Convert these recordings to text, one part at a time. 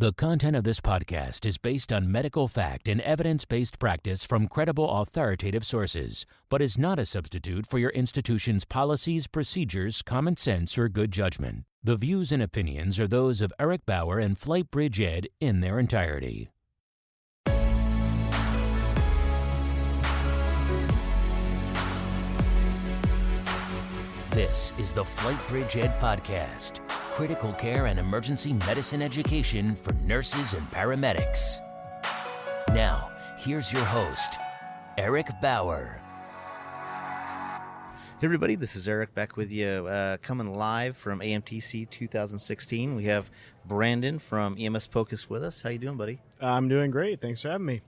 The content of this podcast is based on medical fact and evidence-based practice from credible authoritative sources, but is not a substitute for your institution's policies, procedures, common sense, or good judgment. The views and opinions are those of Eric Bauer and FlightBridgeED in their entirety. This is the FlightBridgeED Podcast. Critical care and emergency medicine education for nurses and paramedics. Now, here's your host, Eric Bauer. Hey everybody, this is Eric back with you, coming live from AMTC 2016. We have Branden from EMSPOCUS with us. How you doing, buddy? I'm doing great. Thanks for having me.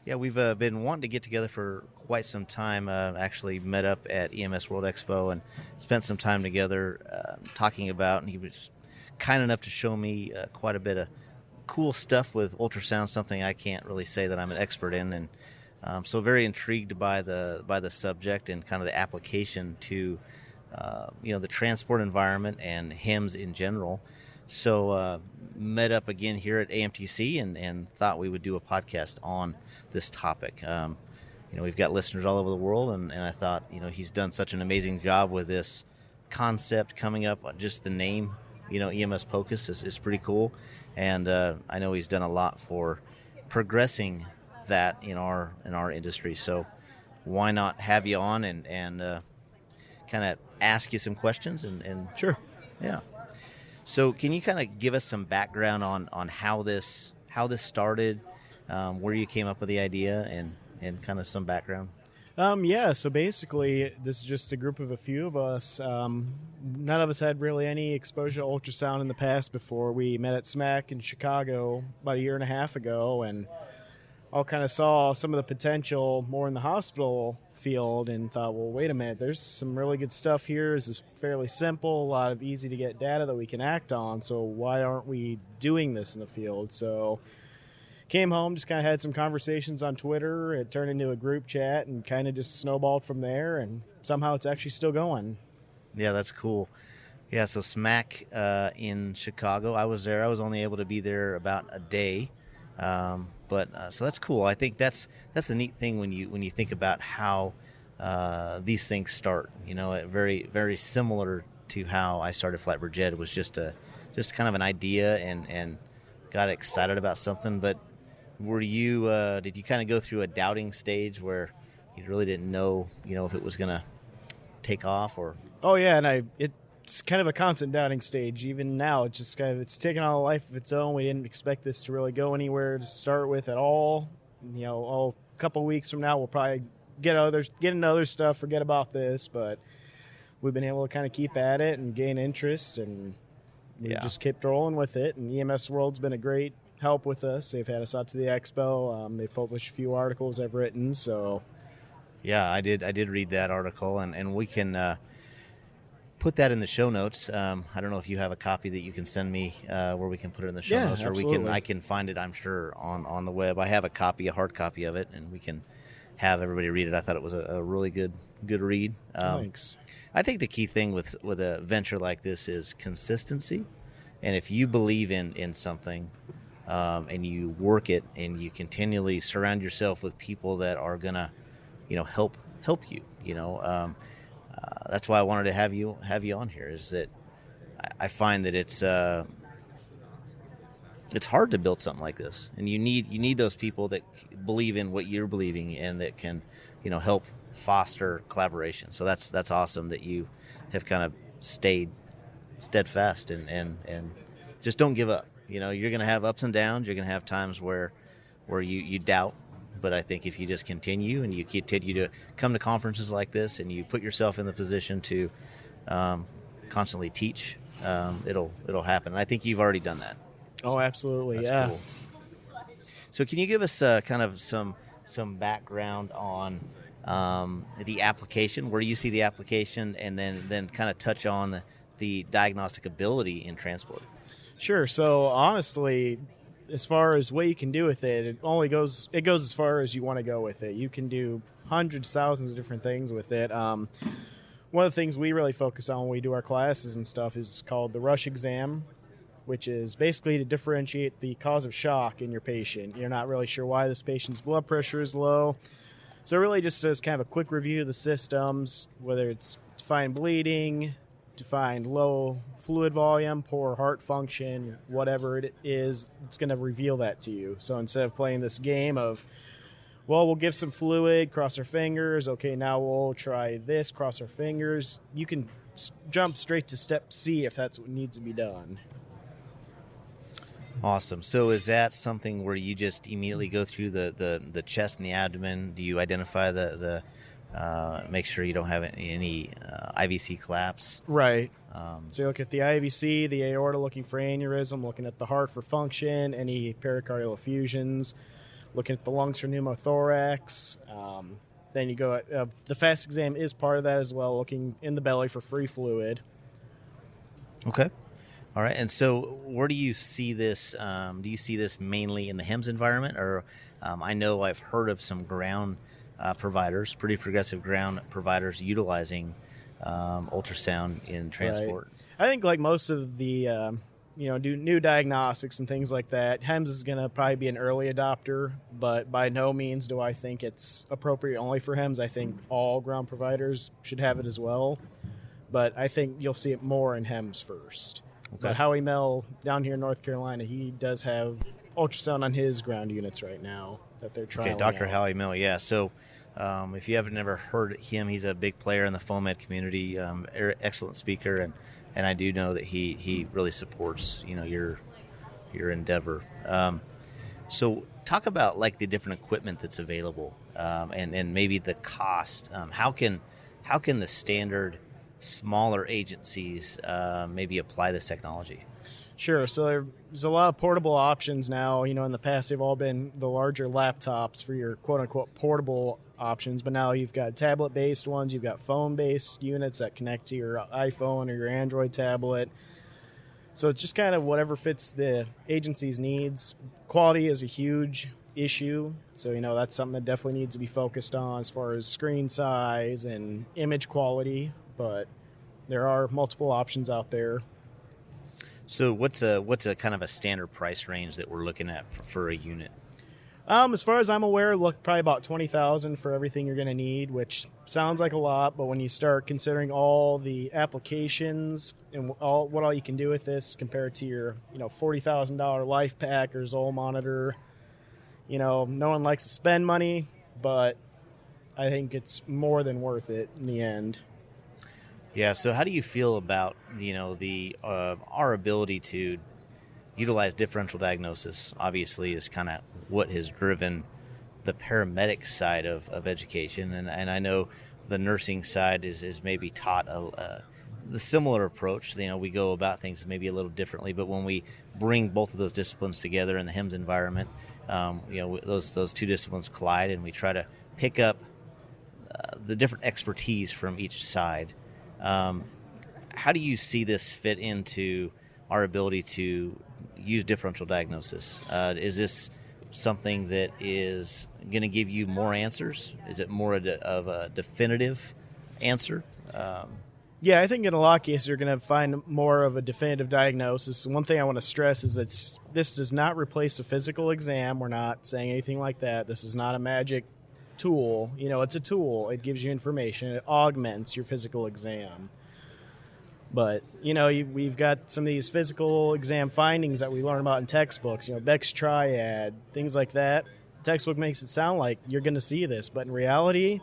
Yeah, we've been wanting to get together for quite some time. Actually met up at EMS World Expo and spent some time together talking about, and he was kind enough to show me quite a bit of cool stuff with ultrasound, something I can't really say that I'm an expert in, and so very intrigued by the subject and kind of the application to the transport environment and HEMS in general. So met up again here at AMTC and thought we would do a podcast on this topic. We've got listeners all over the world, and I thought, he's done such an amazing job with this concept coming up. Just the name, EMSPOCUS is pretty cool, and I know he's done a lot for progressing that in our industry. So why not have you on and kind of ask you some questions and Sure. Yeah. So can you kind of give us some background on how this started, where you came up with the idea, and kind of some background? So basically, this is just a group of a few of us. None of us had really any exposure to ultrasound in the past before. We met at SMAC in Chicago about a year and a half ago, and all kind of saw some of the potential more in the hospital field and thought, well, wait a minute, there's some really good stuff here. This is fairly simple, a lot of easy to get data that we can act on, so why aren't we doing this in the field? So came home, just kind of had some conversations on Twitter. It turned into a group chat and kind of just snowballed from there, and somehow it's actually still going. Yeah, that's cool. Yeah, so SMAC in Chicago, I was there. I was only able to be there about a day. But so that's cool. I think that's the neat thing when you think about how these things start. Very very similar to how I started FlightBridgeED. It was just kind of an idea and got excited about something. But were you did you kind of go through a doubting stage where you really didn't know if it was gonna take off? Or Oh yeah, and it's kind of a constant doubting stage. Even now, it's just it's taken on a life of its own. We didn't expect this to really go anywhere to start with at all. A couple weeks from now, we'll probably get into other stuff, forget about this. But we've been able to kind of keep at it and gain interest, and we just kept rolling with it. And EMS World's been a great help with us. They've had us out to the expo. They've published a few articles I've written. So yeah, I did read that article, and we can put that in the show notes. I don't know if you have a copy that you can send me where we can put it in the show notes, or absolutely. I can find it, I'm sure, on the web. I have a hard copy of it, and we can have everybody read it. I thought it was a really good read. Thanks. I think the key thing with a venture like this is consistency, and if you believe in something and you work it and you continually surround yourself with people that are gonna help you. That's why I wanted to have you on here. Is that I find that it's hard to build something like this, and you need those people that believe in what you're believing and that can help foster collaboration. So that's awesome that you have kind of stayed steadfast and just don't give up. You're going to have ups and downs. You're going to have times where you doubt. But I think if you just continue and you continue to come to conferences like this and you put yourself in the position to constantly teach, it'll happen. And I think you've already done that. Oh, absolutely. That's yeah. Cool. So can you give us kind of some background on the application, where you see the application, and then kind of touch on the diagnostic ability in transport? Sure. So honestly, as far as what you can do with it, it goes as far as you want to go with it. You can do hundreds, thousands of different things with it. One of the things we really focus on when we do our classes and stuff is called the rush exam. which is basically to differentiate the cause of shock in your patient. You're not really sure why this patient's blood pressure is low. So it really just says kind of a quick review of the systems, whether it's to find bleeding, to find low fluid volume, poor heart function, whatever it is, it's going to reveal that to you. So instead of playing this game of, well, we'll give some fluid, cross our fingers, okay, now we'll try this, cross our fingers, you can jump straight to step C if that's what needs to be done. Awesome. So is that something where you just immediately go through the chest and the abdomen? Do you identify the make sure you don't have any IVC collapse? Right. So you look at the IVC, the aorta looking for aneurysm, looking at the heart for function, any pericardial effusions, looking at the lungs for pneumothorax. Then you go at, the FAST exam is part of that as well, looking in the belly for free fluid. Okay. All right, and so where do you see this? Do you see this mainly in the HEMS environment, or I know I've heard of some ground providers, pretty progressive ground providers, utilizing ultrasound in transport? Right. I think like most of the new diagnostics and things like that, HEMS is going to probably be an early adopter, but by no means do I think it's appropriate only for HEMS. I think all ground providers should have it as well, but I think you'll see it more in HEMS first. Okay. But Howie Mell down here in North Carolina, he does have ultrasound on his ground units right now that they're trying. Okay, Dr. Howie Mell, yeah. So if you haven't never heard him, he's a big player in the FOAMed community, excellent speaker, and I do know that he really supports your endeavor. So talk about like the different equipment that's available, and maybe the cost. How can the standard smaller agencies maybe apply this technology? Sure. So there's a lot of portable options now. In the past, they've all been the larger laptops for your quote-unquote portable options, but now you've got tablet-based ones, you've got phone-based units that connect to your iPhone or your Android tablet. So it's just kind of whatever fits the agency's needs. Quality is a huge issue, so that's something that definitely needs to be focused on as far as screen size and image quality, but there are multiple options out there. So what's a kind of a standard price range that we're looking at for a unit? As far as I'm aware, look, probably about $20,000 for everything you're going to need, which sounds like a lot, but when you start considering all the applications and what all you can do with this compared to your $40,000 Life Pack or Zoll monitor, no one likes to spend money, but I think it's more than worth it in the end. Yeah. So how do you feel about our ability to utilize differential diagnosis? Obviously, is kind of what has driven the paramedic side of education, and I know the nursing side is maybe taught the similar approach. We go about things maybe a little differently, but when we bring both of those disciplines together in the HEMS environment, those two disciplines collide, and we try to pick up the different expertise from each side. How do you see this fit into our ability to use differential diagnosis? Is this something that is going to give you more answers? Is it more of a definitive answer? Yeah, I think in a lot of cases you're going to find more of a definitive diagnosis. One thing I want to stress is that this does not replace a physical exam. We're not saying anything like that. This is not a magic tool. It's a tool. It gives you information. It augments your physical exam. But, we've got some of these physical exam findings that we learn about in textbooks, Beck's triad, things like that. The textbook makes it sound like you're going to see this, but in reality,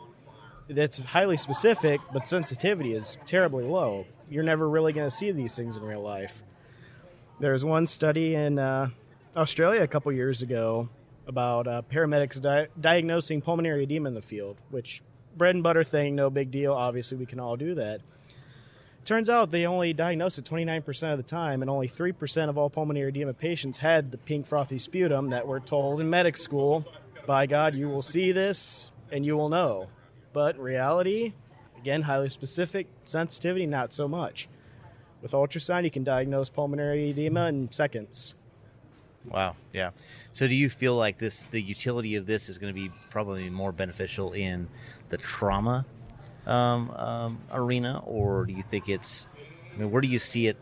that's highly specific, but sensitivity is terribly low. You're never really going to see these things in real life. There's one study in Australia a couple years ago about paramedics diagnosing pulmonary edema in the field, which bread and butter thing, no big deal. Obviously, we can all do that. Turns out they only diagnosed it 29% of the time, and only 3% of all pulmonary edema patients had the pink frothy sputum that we're told in medic school, by God, you will see this and you will know. But in reality, again, highly specific, sensitivity, not so much. With ultrasound, you can diagnose pulmonary edema in seconds. Wow, yeah. So do you feel like the utility of this is going to be probably more beneficial in the trauma arena, or do you think where do you see it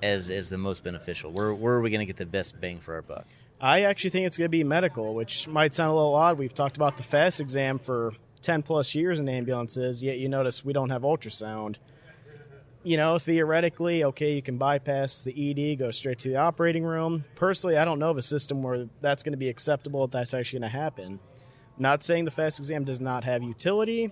as the most beneficial? Where are we going to get the best bang for our buck? I actually think it's going to be medical, which might sound a little odd. We've talked about the FAST exam for 10 plus years in ambulances, yet you notice we don't have ultrasound. Theoretically, okay, you can bypass the ED, go straight to the operating room. Personally, I don't know of a system where that's going to be acceptable if that's actually going to happen. Not saying the FAST exam does not have utility,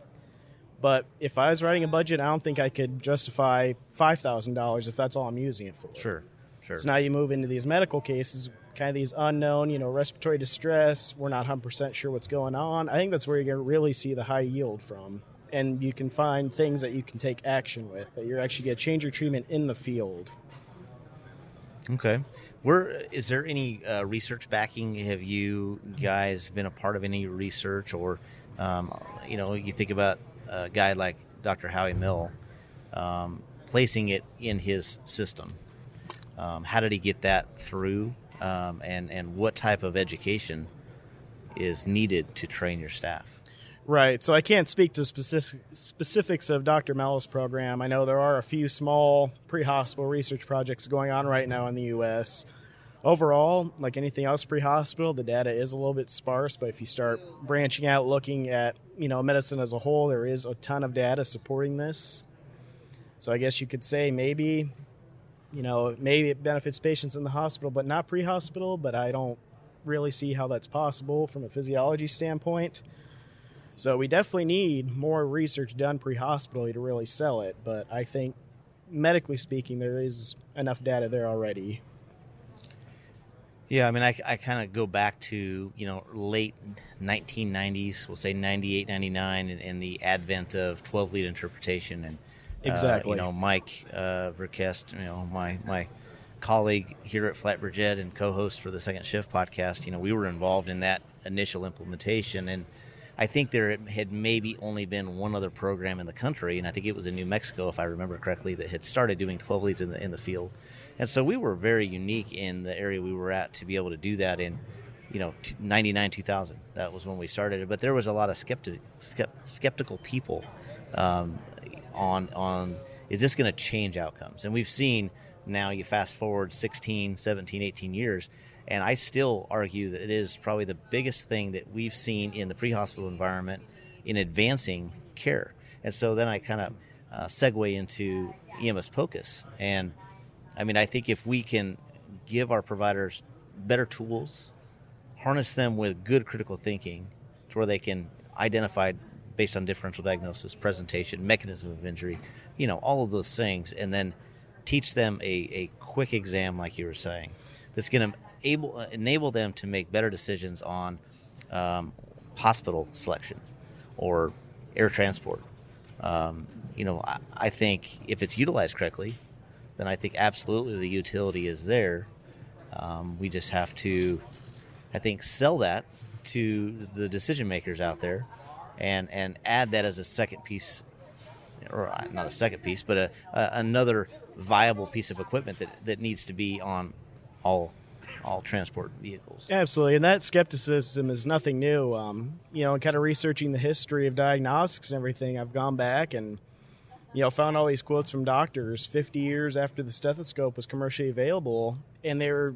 but if I was writing a budget, I don't think I could justify $5,000 if that's all I'm using it for. Sure. So now you move into these medical cases, kind of these unknown, respiratory distress. We're not 100% sure what's going on. I think that's where you're going to really see the high yield from. And you can find things that you can take action with, that you're actually going to change your treatment in the field. Okay. Is there any research backing? Have you guys been a part of any research? Or, you think about a guy like Dr. Howie Mill placing it in his system. How did he get that through? And what type of education is needed to train your staff? Right. So I can't speak to specifics of Dr. Mellow's program. I know there are a few small pre-hospital research projects going on right now in the U.S. Overall, like anything else pre-hospital, the data is a little bit sparse, but if you start branching out, looking at, medicine as a whole, there is a ton of data supporting this. So I guess you could say maybe it benefits patients in the hospital, but not pre-hospital, but I don't really see how that's possible from a physiology standpoint. So we definitely need more research done pre-hospital to really sell it, but I think medically speaking, there is enough data there already. Yeah, I mean, I kind of go back to, late 1990s, we'll say 98, 99, and the advent of 12-lead interpretation. And exactly. Mike Verkest, my colleague here at FlightBridgeED and co-host for the Second Shift podcast, we were involved in that initial implementation. And I think there had maybe only been one other program in the country, and I think it was in New Mexico, if I remember correctly, that had started doing 12 leads in the field. And so we were very unique in the area we were at to be able to do that in, 99, 2000. That was when we started it. But there was a lot of skeptical people on is this going to change outcomes? And we've seen now, you fast forward 16, 17, 18 years, and I still argue that it is probably the biggest thing that we've seen in the pre-hospital environment in advancing care. And so then I kind of segue into EMSPOCUS. And I mean, I think if we can give our providers better tools, harness them with good critical thinking to where they can identify based on differential diagnosis, presentation, mechanism of injury, all of those things, and then teach them a quick exam, like you were saying, that's going to enable them to make better decisions on hospital selection or air transport. I think if it's utilized correctly, then I think absolutely the utility is there. We just have to, I think, sell that to the decision makers out there and add that as a second piece, or not a second piece, but another viable piece of equipment that needs to be on all transport vehicles. Absolutely, and that skepticism is nothing new. Kind of researching the history of diagnostics and everything, I've gone back and, found all these quotes from doctors 50 years after the stethoscope was commercially available, and they're,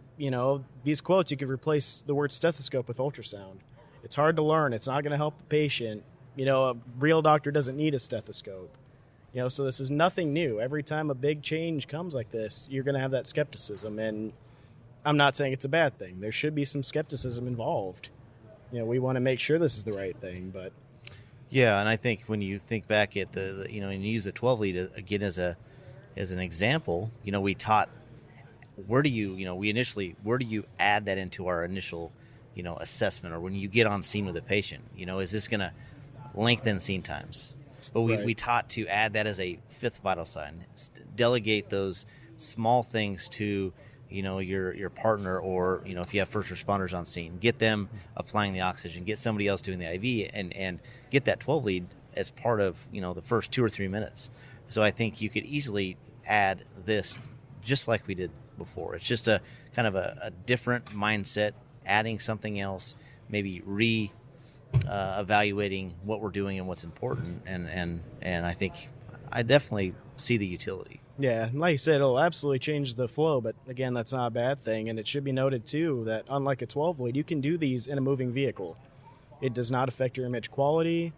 these quotes, you could replace the word stethoscope with ultrasound. It's hard to learn. It's not going to help the patient. A real doctor doesn't need a stethoscope. So this is nothing new. Every time a big change comes like this, you're going to have that skepticism, and I'm not saying it's a bad thing. There should be some skepticism involved. We want to make sure this is the right thing, but yeah, and I think when you think back at the and you use the 12 lead again as an example, we taught where do you add that into our initial assessment, or when you get on scene with a patient, is this going to lengthen scene times? But we taught to add that as a fifth vital sign, delegate those small things to your partner, or if you have first responders on scene, get them applying the oxygen, get somebody else doing the IV, and get that 12 lead as part of the first 2 or 3 minutes. So I think you could easily add this just like we did before. It's just a kind of a different mindset, adding something else, maybe evaluating what we're doing and what's important, and I think I definitely see the utility. Yeah, like you said, it'll absolutely change the flow, but again, that's not a bad thing. And it should be noted, too, that unlike a 12 lead, you can do these in a moving vehicle. It does not affect your image quality.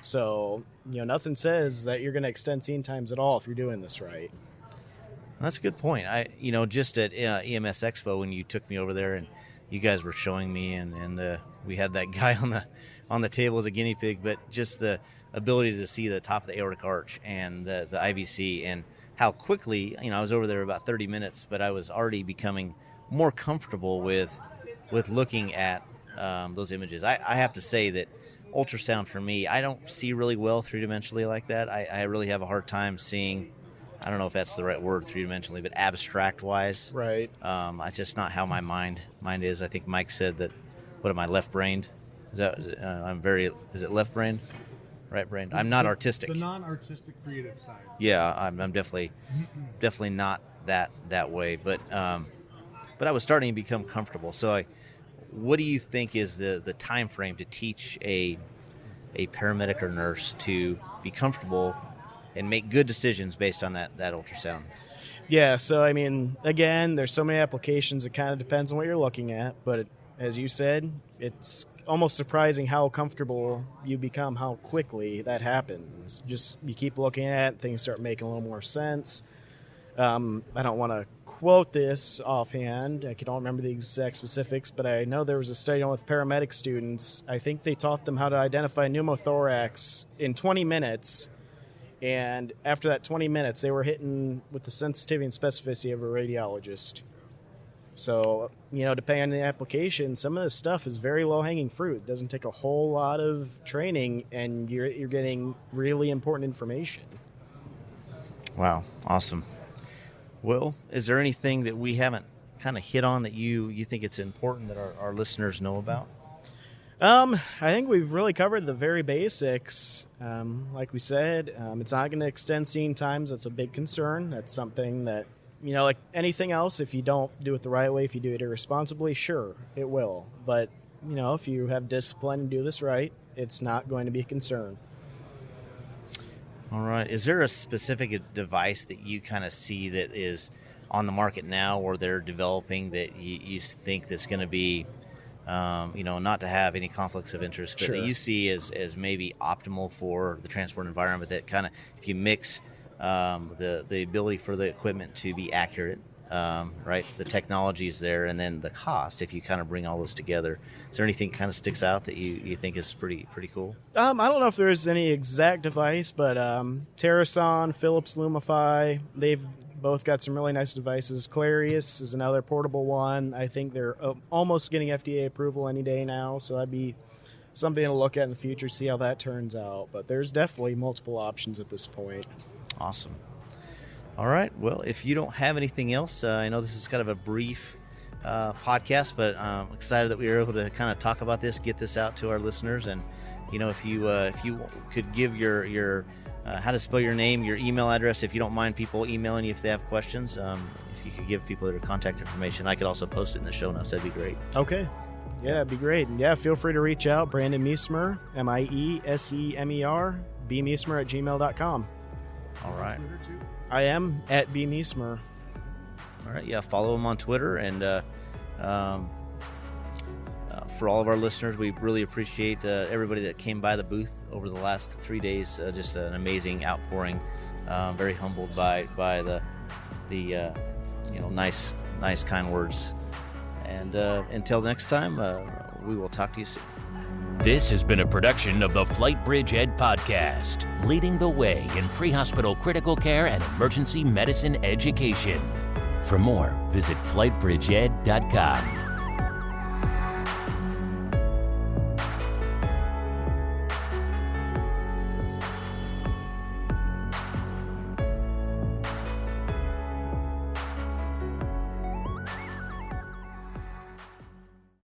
So, nothing says that you're going to extend scene times at all if you're doing this right. That's a good point. Just at EMS Expo, when you took me over there and you guys were showing me, and we had that guy on the table as a guinea pig, but just the ability to see the top of the aortic arch and the IVC, and how quickly, I was over there about 30 minutes, but I was already becoming more comfortable with looking at those images. I have to say that ultrasound for me, I don't see really well three-dimensionally like that. I really have a hard time seeing, I don't know if that's the right word, three-dimensionally, but abstract-wise. Right. It's just not how my mind is. I think Mike said that, what am I, left-brained? Is it left-brained? Right-brained? I'm not artistic. The non-artistic creative side. Yeah, I'm definitely not that way. But I was starting to become comfortable. So what do you think is the time frame to teach a paramedic or nurse to be comfortable and make good decisions based on that ultrasound? Yeah, so again, there's so many applications. It kind of depends on what you're looking at, but as you said, it's almost surprising how comfortable you become, how quickly that happens. Just you keep looking at it, things start making a little more sense. I don't want to quote this offhand. I don't remember the exact specifics, but I know there was a study done with paramedic students. I think they taught them how to identify pneumothorax in 20 minutes. And after that 20 minutes, they were hitting with the sensitivity and specificity of a radiologist. So, depending on the application, some of this stuff is very low-hanging fruit. It doesn't take a whole lot of training, and you're getting really important information. Wow, awesome. Well, is there anything that we haven't kind of hit on that you think it's important that our listeners know about? I think we've really covered the very basics. Like we said, it's not going to extend scene times. That's a big concern. That's something that, like anything else, if you don't do it the right way, if you do it irresponsibly, sure, it will. But, if you have discipline and do this right, it's not going to be a concern. All right. Is there a specific device that you kind of see that is on the market now or they're developing that you think that's going to be, not to have any conflicts of interest, but Sure. that you see as maybe optimal for the transport environment, that kind of, if you mix the ability for the equipment to be accurate, right, the technology is there, and then the cost, if you kind of bring all those together, is there anything kind of sticks out that you think is pretty cool? I don't know if there's any exact device, but Terrason, Philips Lumify, they've both got some really nice devices. Clarius is another portable one. I think they're almost getting FDA approval any day now, so that'd be something to look at in the future, see how that turns out. But there's definitely multiple options at this point. Awesome. All right. Well, if you don't have anything else, I know this is kind of a brief podcast, but I'm excited that we were able to kind of talk about this, get this out to our listeners. And, if you could give your how to spell your name, your email address, if you don't mind people emailing you if they have questions, if you could give people their contact information, I could also post it in the show notes. That'd be great. Okay. Yeah, it'd be great. And feel free to reach out. Branden Miesemer, Miesemer, bmiesemer@gmail.com. All right. I am at bmiesemer. All right. Yeah. Follow him on Twitter. And for all of our listeners, we really appreciate everybody that came by the booth over the last 3 days. Just an amazing outpouring. Very humbled by the nice kind words. And until next time, we will talk to you soon. This has been a production of the FlightBridgeED Podcast, leading the way in pre-hospital critical care and emergency medicine education. For more, visit FlightBridgeED.com.